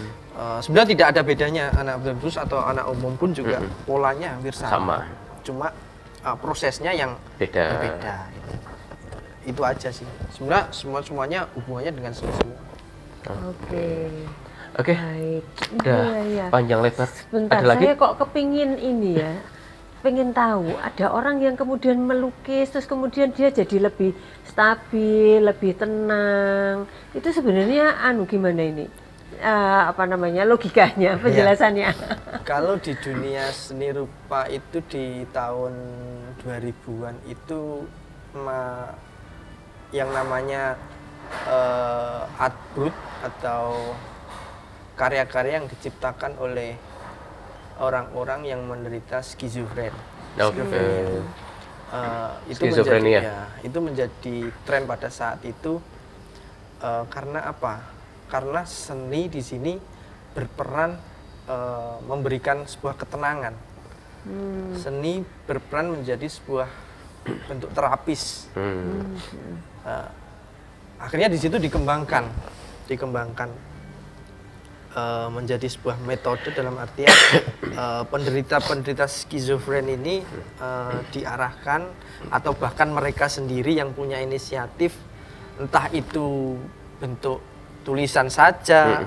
Sebenarnya tidak ada bedanya anak berkebutuhan khusus atau anak umum pun juga polanya hampir sama. Cuma prosesnya yang berbeda. Itu aja sih. Sebenarnya semuanya hubungannya dengan semua. Oke. Baik. Udah panjang lebar. Sebentar, ada lagi? saya kok kepingin ini ya. Pengen tahu, ada orang yang kemudian melukis terus kemudian dia jadi lebih stabil, lebih tenang. Itu sebenarnya gimana ini? Logikanya, penjelasannya. Kalau di dunia seni rupa itu di tahun 2000-an itu yang namanya art brut atau karya-karya yang diciptakan oleh orang-orang yang menderita skizofren. Itu menjadi tren pada saat itu karena apa? Karena seni di sini berperan memberikan sebuah ketenangan. Seni berperan menjadi sebuah bentuk terapis. Akhirnya di situ dikembangkan menjadi sebuah metode dalam artian penderita-penderita skizofren ini diarahkan atau bahkan mereka sendiri yang punya inisiatif, entah itu bentuk tulisan saja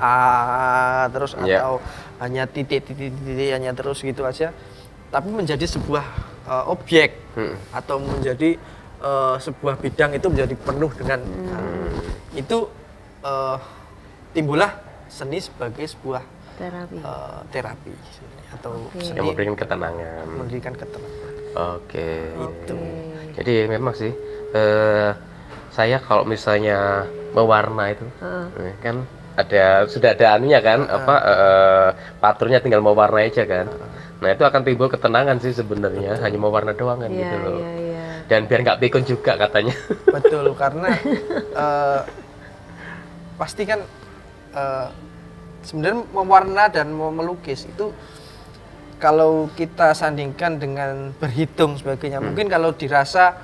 terus atau hanya titik-titik hanya terus gitu aja, tapi menjadi sebuah objek atau menjadi sebuah bidang itu menjadi penuh dengan itu timbullah seni sebagai sebuah terapi atau seni yang memberikan ketenangan. Itu. Jadi memang sih saya kalau misalnya mewarna itu kan sudah ada anunya kan paturnya tinggal mewarna aja kan. Nah itu akan timbul ketenangan sih sebenarnya, hanya mewarna doang kan gitu loh. Dan biar nggak pikun juga katanya. Betul, karena pasti kan sebenarnya mewarna dan melukis itu kalau kita sandingkan dengan berhitung sebagainya, mungkin kalau dirasa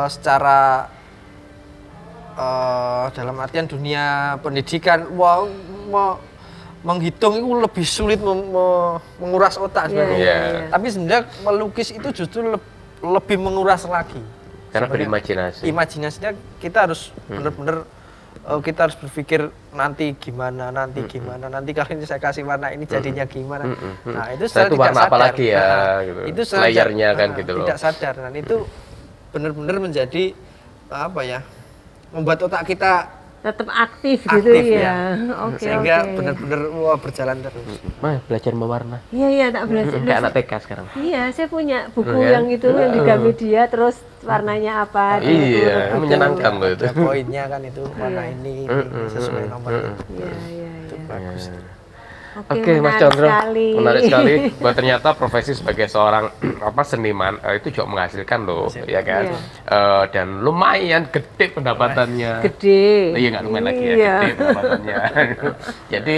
secara dalam artian dunia pendidikan, menghitung itu lebih sulit menguras otak sebagainya. Tapi sebenarnya melukis itu justru lebih menguras lagi. Karena berimajinasi. Imajinasinya kita harus benar-benar kita harus berpikir nanti gimana, nanti kalau ini saya kasih warna ini jadinya gimana. Nah itu secara tidak warna sadar. Apa lagi ya, gitu. Itu layarnya kan gitu loh. Tidak sadar, dan itu benar-benar menjadi membuat otak kita tetap aktif gitu ya. Sehingga benar-benar berjalan terus. Belajar mewarna. Iya, tak belajar. Kayak anak TK sekarang. Iya, saya punya buku yang itu yang di Gramedia, terus warnanya apa. Iya, menyenangkan loh itu. Ada poinnya kan itu warna ini sesuai nomor. Iya. Itu bagus. Oke, Mas Condro, menarik sekali. Bahwa ternyata profesi sebagai seorang seniman itu juga menghasilkan loh, ya kan? Dan lumayan gede pendapatannya. Gede. Iya nggak lumayan lagi ya, gede pendapatannya. Jadi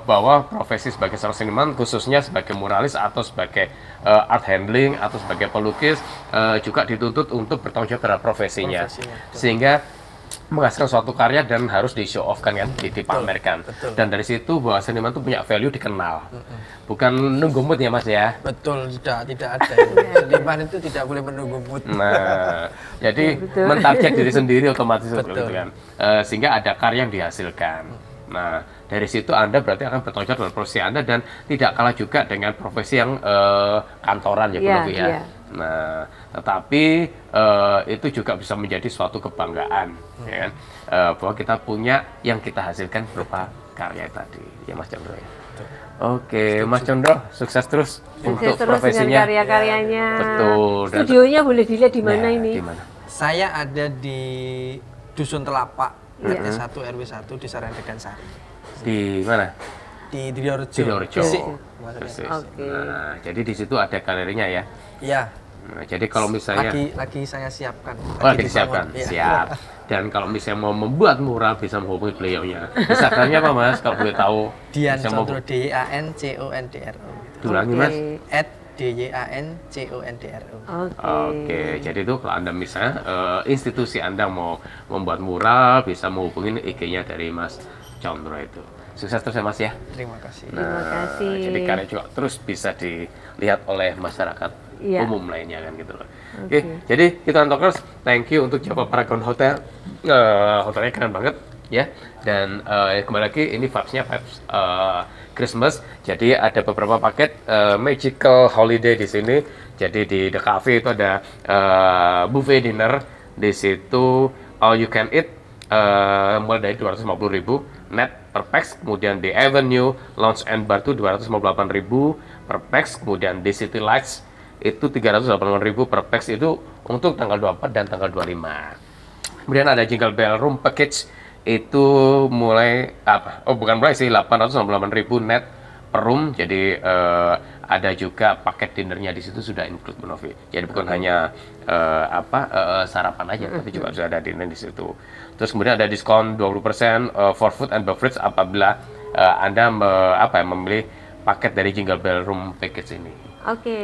bahwa profesi sebagai seorang seniman, khususnya sebagai muralis atau sebagai art handling atau sebagai pelukis, juga dituntut untuk bertanggung jawab terhadap profesinya. Sehingga menghasilkan suatu karya dan harus di show off kan, dipamerkan. Betul. Dan dari situ bahwa seniman itu punya value dikenal. Bukan nunggu mood ya Mas ya. Betul, tidak ada. Seniman itu tidak boleh menunggu mood. Nah, jadi mentarget diri sendiri otomatis seperti itu kan. Sehingga ada karya yang dihasilkan. Nah, dari situ Anda berarti akan bertanggung jawab dengan profesi Anda dan tidak kalah juga dengan profesi yang kantoran ya. Nah, tetapi itu juga bisa menjadi suatu kebanggaan, ya kan? Bahwa kita punya yang kita hasilkan berupa karya tadi, ya Mas Condro ya. Oke, Mas Condro, sukses terus untuk profesinya. Karya-karyanya. Betul. Studionya boleh dilihat di mana ini? Dimana? Saya ada di Dusun Telapak, RT 1 RW 1 di Sarandegan Sari. Di mana? Di Diorejo. Nah, jadi di situ ada galerinya ya. Iya. Nah, jadi kalau misalnya lagi saya siapkan. Lagi disiapkan, ya. siap. Dan kalau misalnya mau membuat mural bisa menghubungi beliaunya. Instagramnya apa Mas? Kalau boleh tahu. Dian Condro, DYANCONDRO. Ulangi Mas. @DYANCONDRO. Oke, jadi itu kalau Anda misalnya institusi Anda mau membuat mural bisa menghubungi IG-nya dari Mas Condro itu. Sukses terus ya Mas ya. Terima kasih. Terima kasih. Jadi karya juga terus bisa dilihat oleh masyarakat umum lainnya kan gitu loh. Oke, jadi kita Talkers, thank you untuk Java Paragon Hotel. Hotelnya keren banget ya. Dan kembali lagi ini vibes-nya vibes Christmas. Jadi ada beberapa paket magical holiday di sini. Jadi di The Cafe itu ada buffet dinner. Di situ all you can eat mulai dari 250.000 net per pax. Kemudian di Avenue Lounge and Bar itu 258.000 per pax. Kemudian di City Lights itu 388.000 per pax itu untuk tanggal 24 dan tanggal 25. Kemudian ada Jingle Bell Room Package itu mulai bukan mulai sih 898.000 net per room. Jadi ada juga paket dinernya di situ sudah include Bu Novi. Jadi bukan hanya sarapan aja, tapi juga sudah ada dinner di situ. Terus kemudian ada diskon 20% for food and beverage apabila Anda membeli paket dari Jingle Bell Room Package ini. Oke,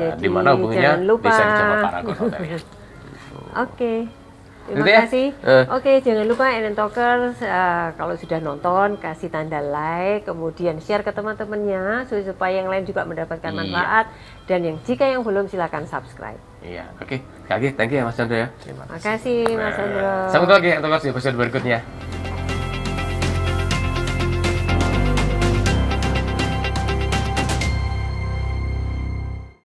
jadi di mana hubungannya jangan lupa. bisa di Java Paragon Hotel. Oke. Terima Gitu ya? kasih. Oke, jangan lupa NN Talkers kalau sudah nonton kasih tanda like, kemudian share ke teman-temannya supaya yang lain juga mendapatkan manfaat. Dan jika yang belum silakan subscribe. Iya, oke. Sekali lagi, thank you ya Mas Chandra ya. Terima kasih Mas Chandra. Sampai lagi Talkers di episode berikutnya.